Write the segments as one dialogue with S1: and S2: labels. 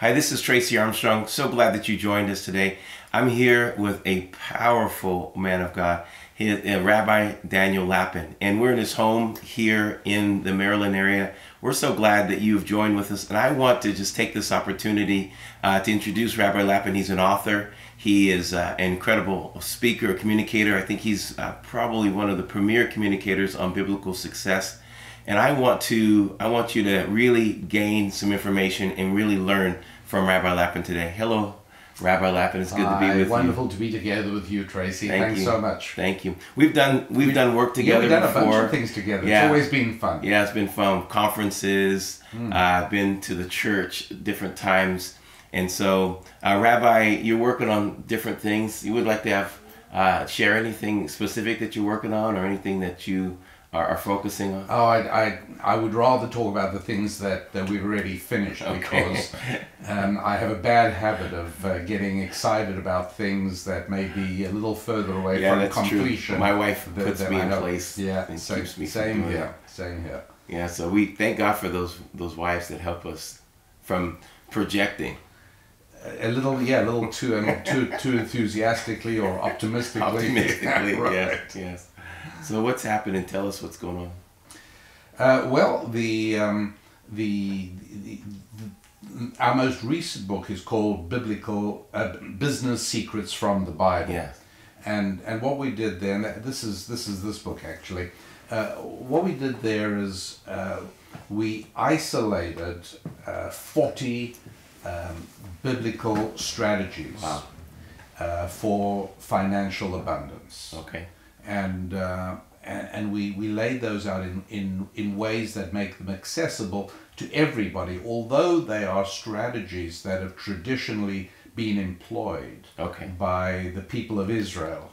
S1: Hi, this is Tracy Armstrong. So glad that you joined us today. I'm here with a powerful man of God, Rabbi Daniel Lapin, and we're in his home here in the Maryland area. We're so glad that you've joined with us, and I want to just take this opportunity to introduce Rabbi Lapin. He's an author. He is an incredible speaker, communicator. I think he's probably one of the premier communicators on biblical success. And I want you to really gain some information and really learn from Rabbi Lapin today. Hello, Rabbi Lapin. It's good to be with you.
S2: Wonderful to be together with you, Tracy. Thanks so much.
S1: Thank you. We've done work together.
S2: We've done
S1: before.
S2: A bunch of things together.
S1: Yeah.
S2: It's always been fun.
S1: Yeah, it's been fun. Conferences. I've been to the church different times, and so Rabbi, you're working on different things. You would like to have share anything specific that you're working on, or anything that you are focusing on?
S2: Oh, I would rather talk about the things that we've already finished, because I have a bad habit of getting excited about things that may be a little further away from completion.
S1: True. My wife puts me in place.
S2: Yeah,
S1: and keeps me
S2: same here. Same here.
S1: Yeah, so we thank God for those wives that help us from projecting.
S2: A little too enthusiastically or optimistically.
S1: Optimistically,
S2: Right.
S1: yes. So what's happening? Tell us what's going on.
S2: Well, our most recent book is called Business Secrets from the Bible.
S1: Yes.
S2: And what we did there, and this is this book actually. What we did there is we isolated 40 biblical strategies for financial abundance.
S1: Okay.
S2: And we laid those out in ways that make them accessible to everybody, although they are strategies that have traditionally been employed by the people of Israel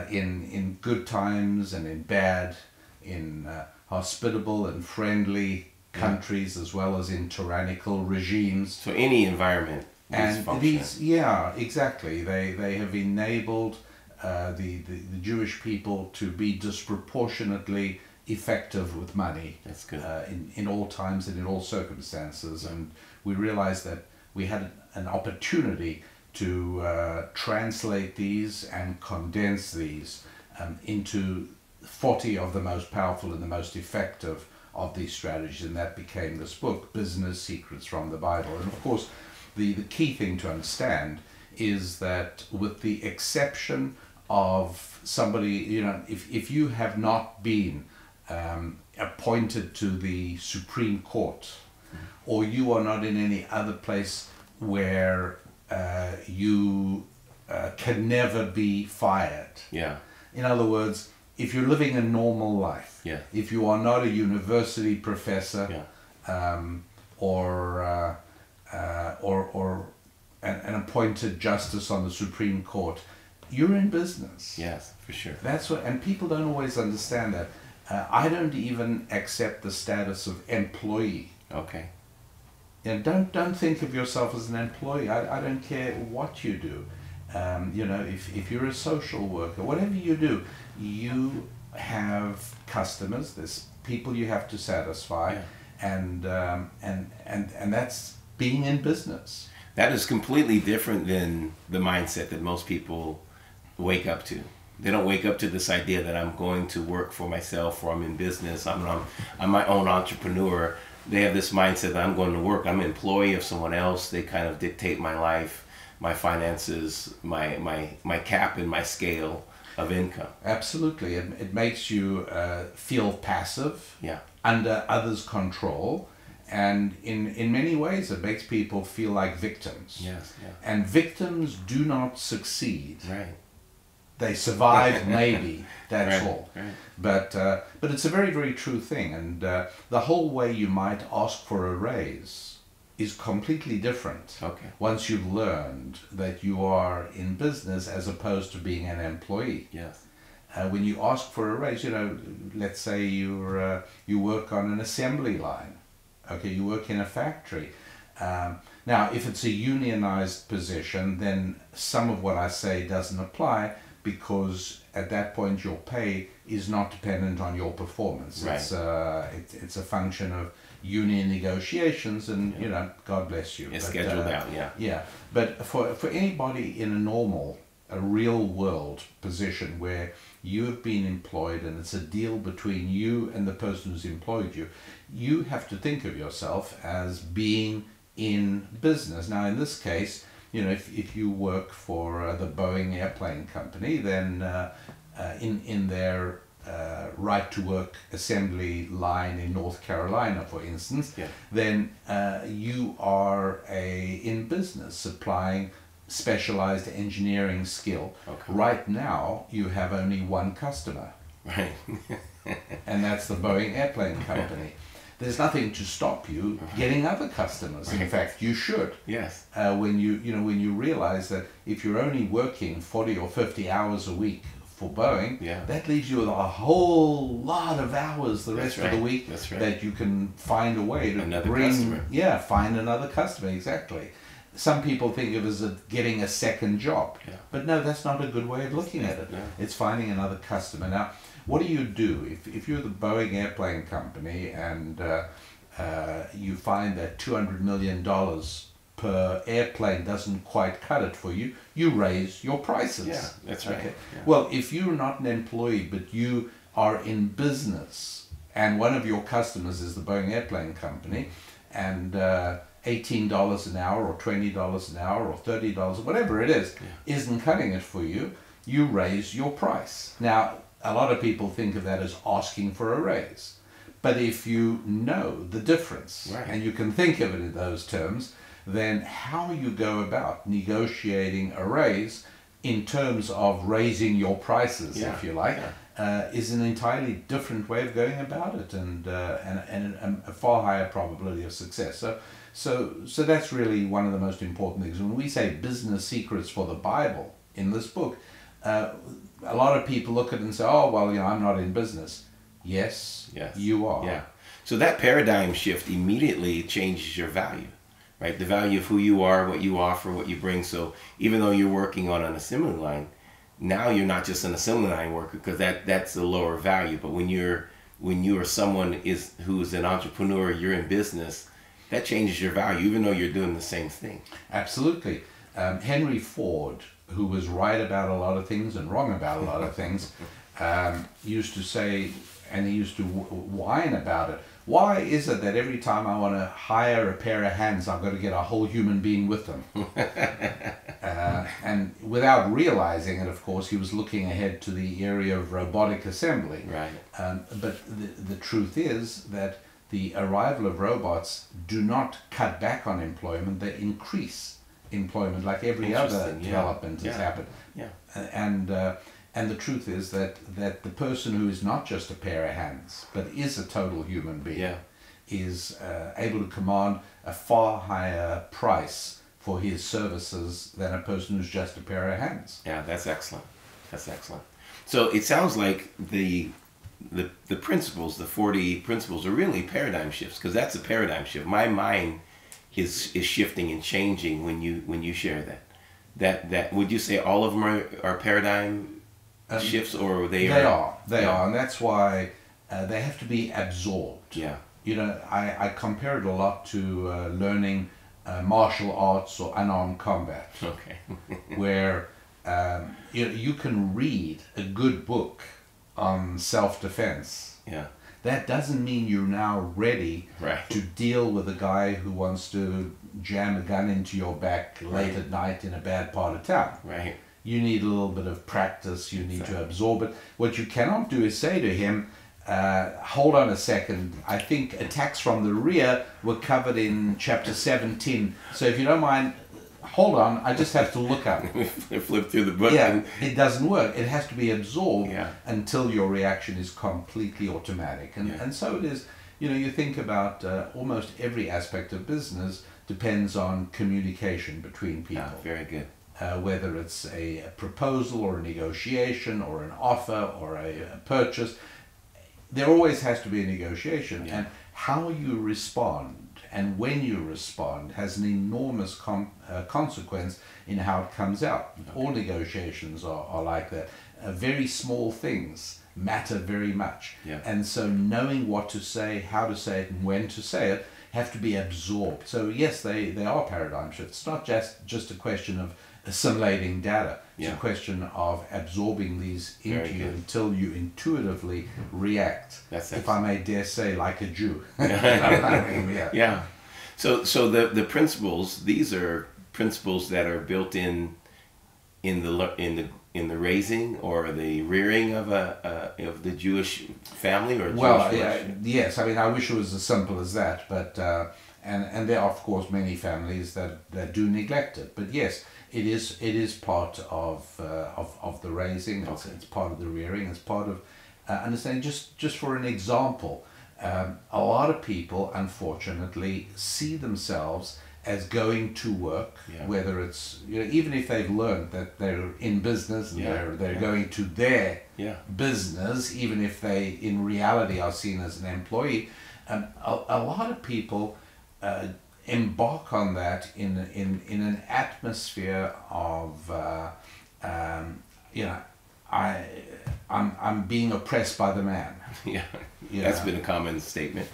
S2: in good times and in bad, in hospitable and friendly countries, as well as in tyrannical regimes.
S1: So any environment is functional.
S2: Exactly. They have enabled the Jewish people to be disproportionately effective with money.
S1: That's good.
S2: In all times and in all circumstances. And we realized that we had an opportunity to translate these and condense these into 40 of the most powerful and the most effective of these strategies, and that became this book, Business Secrets from the Bible. And of course, the key thing to understand is that, with the exception of somebody, if you have not been appointed to the Supreme Court, or you are not in any other place where you can never be fired.
S1: Yeah.
S2: In other words, if you're living a normal life, if you are not a university professor, or an appointed justice on the Supreme Court, you're in business.
S1: Yes, for sure.
S2: That's what, and people don't always understand that. I don't even accept the status of employee.
S1: Okay.
S2: And don't think of yourself as an employee. I don't care what you do. If you're a social worker, whatever you do, you have customers. There's people you have to satisfy, and that's being in business.
S1: That is completely different than the mindset that most people wake up to. They don't wake up to this idea that I'm going to work for myself, or I'm in business. I'm my own entrepreneur. They have this mindset that I'm going to work. I'm an employee of someone else. They kind of dictate my life, my finances, my cap and my scale of income.
S2: Absolutely. It makes you feel passive, under others' control, and in many ways it makes people feel like victims.
S1: Yes. Yeah.
S2: And victims do not succeed.
S1: Right.
S2: They survive, maybe, that's all.
S1: Right.
S2: But it's a very, very true thing, and the whole way you might ask for a raise is completely different once you've learned that you are in business as opposed to being an employee.
S1: Yes.
S2: When you ask for a raise, let's say you work on an assembly line. Okay, you work in a factory. Now, if it's a unionized position, then some of what I say doesn't apply. because at that point your pay is not dependent on your performance.
S1: Right.
S2: It's a function of union negotiations, and you know, God bless you.
S1: It's scheduled out,
S2: Yeah, but for anybody in a real world position where you have been employed and it's a deal between you and the person who's employed you, you have to think of yourself as being in business. Now, in this case, you know, if you work for the Boeing airplane company, then in their right to work assembly line in North Carolina, for instance, then you are in business supplying specialized engineering skill.
S1: Okay.
S2: Right now, you have only one customer.
S1: Right.
S2: And that's the Boeing airplane company. There's nothing to stop you getting other customers.
S1: Right.
S2: In fact, you should.
S1: Yes.
S2: When you realize that if you're only working 40 or 50 hours a week for Boeing, that leaves you with a whole lot of hours the rest of the week that you can find a way to find another customer. Exactly. Some people think of it as getting a second job, but no, that's not a good way of looking at it.
S1: No.
S2: It's finding another customer. Now, what do if you're the Boeing airplane company and you find that $200 million per airplane doesn't quite cut it for you? You raise your prices.
S1: Yeah, that's right.
S2: Okay.
S1: Yeah.
S2: Well, if you're not an employee but you are in business and one of your customers is the Boeing airplane company, and $18 an hour or $20 an hour or $30 or whatever it is isn't cutting it for you, you raise your price. Now, a lot of people think of that as asking for a raise. But if you know the difference and you can think of it in those terms, then how you go about negotiating a raise in terms of raising your prices, if you like, is an entirely different way of going about it, and a far higher probability of success. So that's really one of the most important things. When we say business secrets for the Bible in this book, a lot of people look at it and say, oh, well, you know, I'm not in business. Yes, you are.
S1: Yeah. So that paradigm shift immediately changes your value, right? The value of who you are, what you offer, what you bring. So even though you're working on an assembly line, now you're not just an assembly line worker, because that's a lower value. But when you are someone who's an entrepreneur, you're in business, that changes your value, even though you're doing the same thing.
S2: Absolutely. Henry Ford, who was right about a lot of things and wrong about a lot of things, used to say, and he used to whine about it, why is it that every time I want to hire a pair of hands, I've got to get a whole human being with them? And without realizing it, of course, he was looking ahead to the area of robotic assembly.
S1: Right.
S2: But the truth is that the arrival of robots do not cut back on employment, they increase employment, like every other development has happened. Yeah. And the truth is that the person who is not just a pair of hands, but is a total human being, is able to command a far higher price for his services than a person who's just a pair of hands.
S1: Yeah, that's excellent. That's excellent. So it sounds like the principles, the 40 principles, are really paradigm shifts, because that's a paradigm shift. My mind is shifting and changing when you share that. That would you say all of them are paradigm shifts, or they are,
S2: and that's why they have to be absorbed.
S1: Yeah.
S2: You know, I compare it a lot to learning martial arts or unarmed combat.
S1: Okay.
S2: Where you can read a good book on self-defense.
S1: Yeah.
S2: That doesn't mean you're now ready to deal with a guy who wants to jam a gun into your back late at night in a bad part of town.
S1: Right.
S2: You need a little bit of practice. You need to absorb it. What you cannot do is say to him, hold on a second, I think attacks from the rear were covered in chapter 17. So if you don't mind, hold on, I just have to look up.
S1: Flip through the book.
S2: Yeah, it doesn't work. It has to be absorbed until your reaction is completely automatic. And so it is, you know, you think about almost every aspect of business depends on communication between people.
S1: Yeah, very good.
S2: Whether it's a proposal or a negotiation or an offer or a purchase, there always has to be a negotiation. And how you respond and when you respond has an enormous consequence in how it comes out. Okay. All negotiations are like that. Very small things matter very much.
S1: Yeah.
S2: And so knowing what to say, how to say it, and when to say it have to be absorbed. So yes, they are paradigm shifts. It's not just a question of assimilating data. It's a question of absorbing these into you until you intuitively react. If I may dare say, like a Jew.
S1: Yeah. So the principles, these are principles that are built in the raising or the rearing of the Jewish family or
S2: yes. I mean, I wish it was as simple as that, but and there are of course many families that do neglect it. But yes, it is part of the raising. Okay. It's part of the rearing. It's part of understanding. Just for an example, a lot of people unfortunately see themselves as going to work, whether it's, even if they've learned that they're in business, they're going to their business, even if they in reality are seen as an employee. A lot of people embark on that in an atmosphere of I'm being oppressed by the man.
S1: That's been a common statement.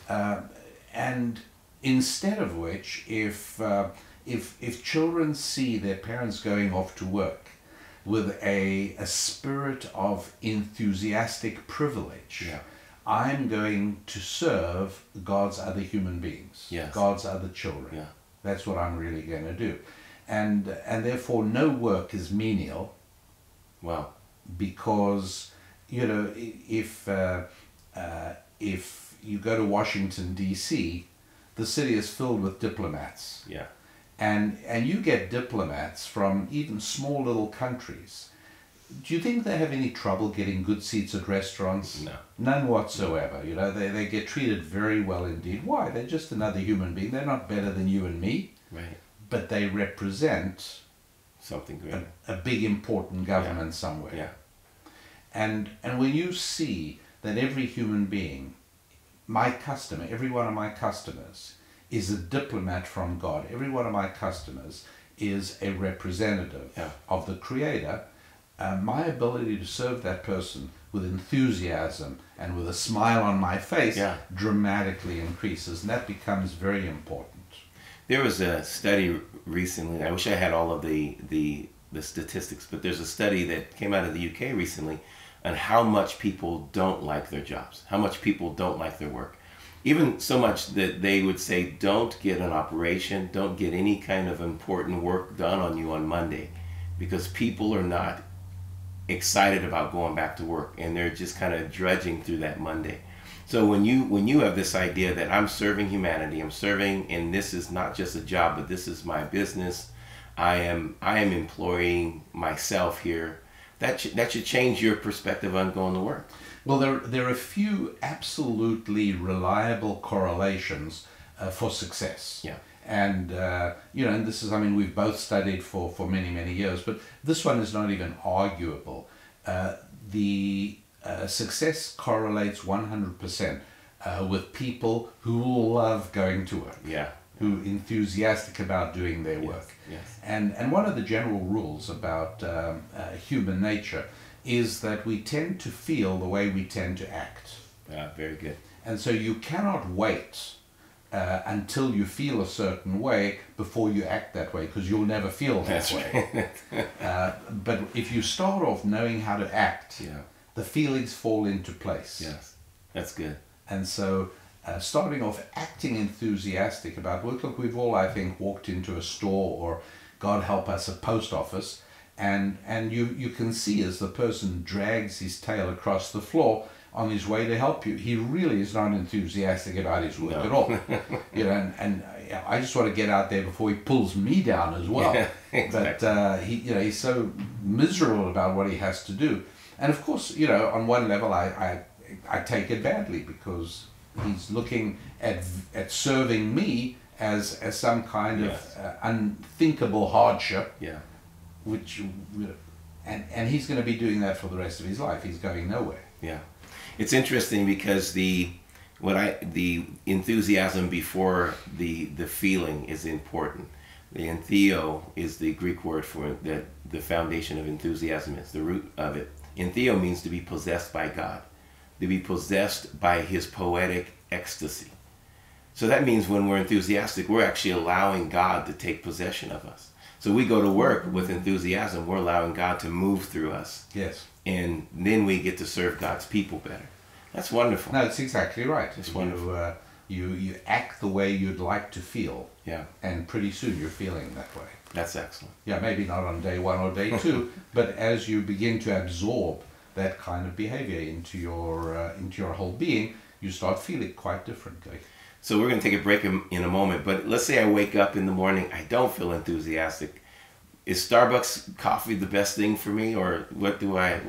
S2: And instead of which, if children see their parents going off to work with a spirit of enthusiastic privilege, I'm going to serve God's other human beings, God's other children. That's what I'm really going to do, and therefore no work is menial.
S1: Wow.
S2: Because if you go to Washington D.C., the city is filled with diplomats. And you get diplomats from even small little countries. Do you think they have any trouble getting good seats at restaurants?
S1: No.
S2: None whatsoever. They get treated very well indeed. Why? They're just another human being. They're not better than you and me.
S1: Right.
S2: But they represent
S1: something great.
S2: A big important government somewhere. And when you see that every human being, my customer, every one of my customers is a diplomat from God. Every one of my customers is a representative of the Creator. My ability to serve that person with enthusiasm and with a smile on my face dramatically increases, and that becomes very important.
S1: There was a study recently, I wish I had all of the statistics, but there's a study that came out of the UK recently on how much people don't like their jobs, how much people don't like their work. Even so much that they would say, don't get an operation, don't get any kind of important work done on you on Monday, because people are not excited about going back to work, and they're just kind of drudging through that Monday. So when you have this idea that I'm serving humanity, I'm serving, and this is not just a job, but this is my business, I am employing myself here, that should change your perspective on going to work.
S2: Well, there are a few absolutely reliable correlations for success. And and this is, I mean, we've both studied for many, many years, but this one is not even arguable. The success correlates 100% with people who love going to work. Who are enthusiastic about doing their work. And one of the general rules about human nature is that we tend to feel the way we tend to act.
S1: Very good.
S2: And so you cannot wait until you feel a certain way before you act that way, because you'll never feel that way. But if you start off knowing how to act, the feelings fall into place.
S1: That's good.
S2: And so starting off acting enthusiastic about work. Look, we've all, I think, walked into a store or, God help us, a post office, and you can see as the person drags his tail across the floor on his way to help you, he really is not enthusiastic about his work at all. And I just want to get out there before he pulls me down as well.
S1: Exactly.
S2: But he's so miserable about what he has to do. And of course, on one level, I take it badly, because he's looking at serving me as some kind of unthinkable hardship, which and he's going to be doing that for the rest of his life. He's going nowhere.
S1: It's interesting because the enthusiasm before the feeling is important. The entheo is the Greek word for that. The foundation of enthusiasm is the root of it. Entheo means to be possessed by God, to be possessed by His poetic ecstasy. So that means when we're enthusiastic, we're actually allowing God to take possession of us. So we go to work with enthusiasm, we're allowing God to move through us.
S2: Yes.
S1: And then we get to serve God's people better. That's wonderful.
S2: No, it's exactly right.
S1: It's wonderful.
S2: You act the way you'd like to feel.
S1: Yeah.
S2: And pretty soon you're feeling that way.
S1: That's excellent.
S2: Yeah, maybe not on day one or day two, but as you begin to absorb that kind of behavior into your whole being, you start feeling quite differently.
S1: So we're going to take a break in a moment, but let's say I wake up in the morning, I don't feel enthusiastic. Is Starbucks coffee the best thing for me, or what do I...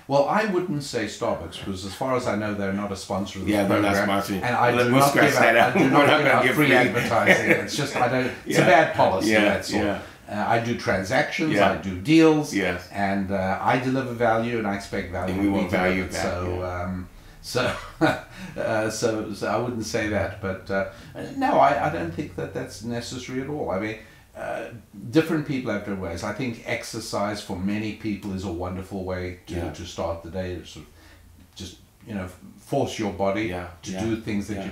S2: Well, I wouldn't say Starbucks, because as far as I know, they're not a sponsor of this program.
S1: They're not sponsoring.
S2: And I do not give out free advertising. It's just, it's a bad policy, that's all. I do transactions, I do deals, and I deliver value, and I expect value.
S1: And we want value back.
S2: So I wouldn't say that, but no, I don't think that that's necessary at all. I mean, different people have different ways. I think exercise for many people is a wonderful way to start the day. To sort of just force your body to do things that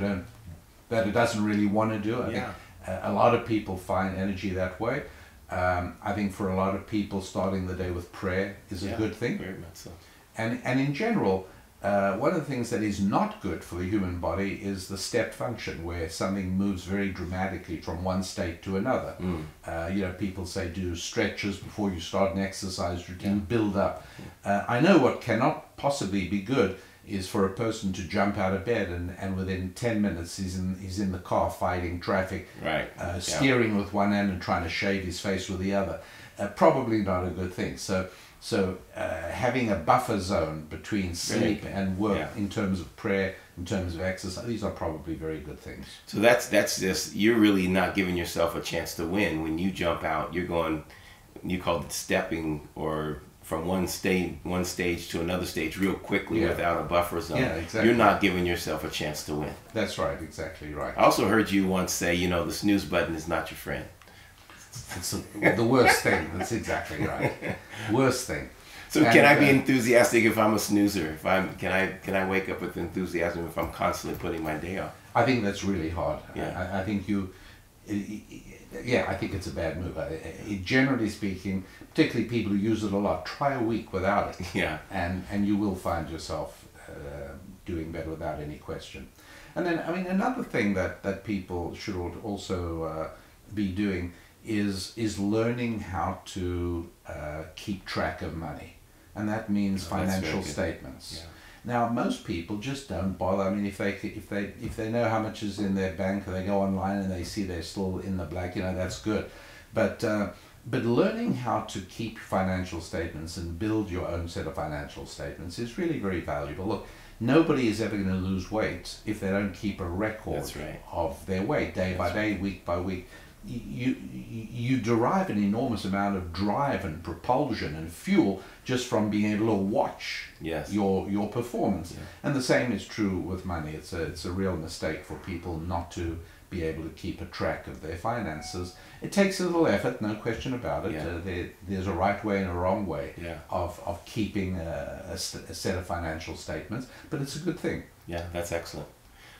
S2: it doesn't really want to do. I think a lot of people find energy that way. I think for a lot of people, starting the day with prayer is a good thing.
S1: Very much so.
S2: And in general, one of the things that is not good for the human body is the step function, where something moves very dramatically from one state to another. People say do stretches before you start an exercise routine, build up. I know what cannot possibly be good is for a person to jump out of bed and within 10 minutes he's in the car fighting traffic, steering with one hand and trying to shave his face with the other. Probably not a good thing. So having a buffer zone between sleep and work in terms of prayer, in terms of exercise, these are probably very good things.
S1: So that's just, you're really not giving yourself a chance to win. When you jump out, you're going, you called it stepping, or from one stage to another stage real quickly without a buffer zone.
S2: Yeah, exactly.
S1: You're not giving yourself a chance to win.
S2: That's right, exactly right.
S1: I also heard you once say, the snooze button is not your friend.
S2: It's the worst thing. That's exactly right. Worst thing.
S1: So can I be enthusiastic if I'm a snoozer? Can I wake up with enthusiasm if I'm constantly putting my day off?
S2: I think that's really hard.
S1: Yeah.
S2: I think I think it's a bad move. Generally speaking, particularly people who use it a lot, try a week without it.
S1: Yeah.
S2: And you will find yourself doing better without any question. And then, I mean, another thing that people should also be doing is learning how to keep track of money. And that means financial statements. Yeah. Now, most people just don't bother. I mean, if they know how much is in their bank, and they go online and they see they're still in the black, that's good. But learning how to keep financial statements and build your own set of financial statements is really very valuable. Look, nobody is ever going to lose weight if they don't keep a record of their weight day by day, week by week. You derive an enormous amount of drive and propulsion and fuel just from being able to watch your performance. Yeah. And the same is true with money. It's a real mistake for people not to be able to keep a track of their finances. It takes a little effort, no question about it. Yeah. There's a right way and a wrong way of keeping a set of financial statements, but it's a good thing.
S1: Yeah, that's excellent.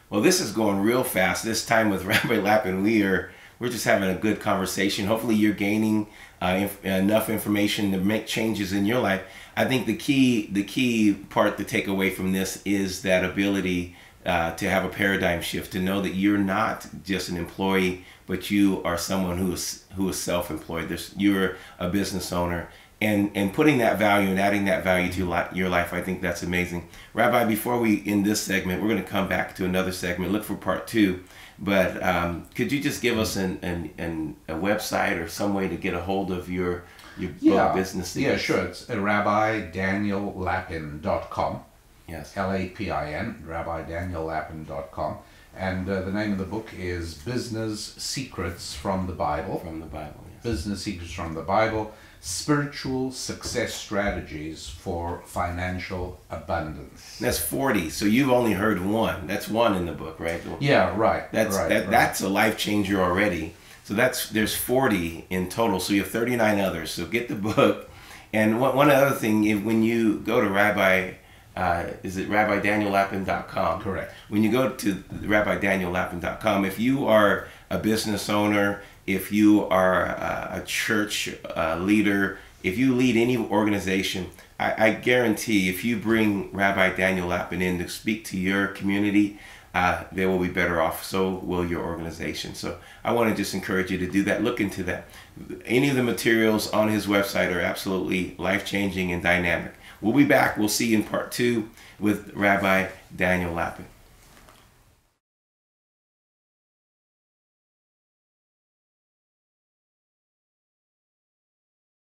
S1: Well, this is going real fast. This time with Rabbi Lapin, we're just having a good conversation. Hopefully you're gaining enough information to make changes in your life. I think the key part to take away from this is that ability to have a paradigm shift, to know that you're not just an employee, but you are someone who is self-employed. You're a business owner. And putting that value and adding that value to your life, I think that's amazing. Rabbi, before we end this segment, we're going to come back to another segment, look for part 2. But could you just give us a website or some way to get a hold of your book, business?
S2: Yeah, sure. It's RabbiDanielLapin.com.
S1: Yes.
S2: Lapin, RabbiDanielLapin.com. And the name of the book is Business Secrets from the Bible.
S1: From the Bible, yeah.
S2: Business Secrets from the Bible, Spiritual Success Strategies for Financial Abundance.
S1: That's 40. So you've only heard one. That's one in the book, right?
S2: Yeah, right.
S1: That's a life changer already. So there's 40 in total. So you have 39 others. So get the book. And one other thing, when you go to is it RabbiDanielLapin.com?
S2: Correct.
S1: When you go to RabbiDanielLapin.com, if you are a business owner, if you are a church leader, if you lead any organization, I guarantee if you bring Rabbi Daniel Lapin in to speak to your community, they will be better off. So will your organization. So I want to just encourage you to do that. Look into that. Any of the materials on his website are absolutely life-changing and dynamic. We'll be back. We'll see you in part 2 with Rabbi Daniel Lapin.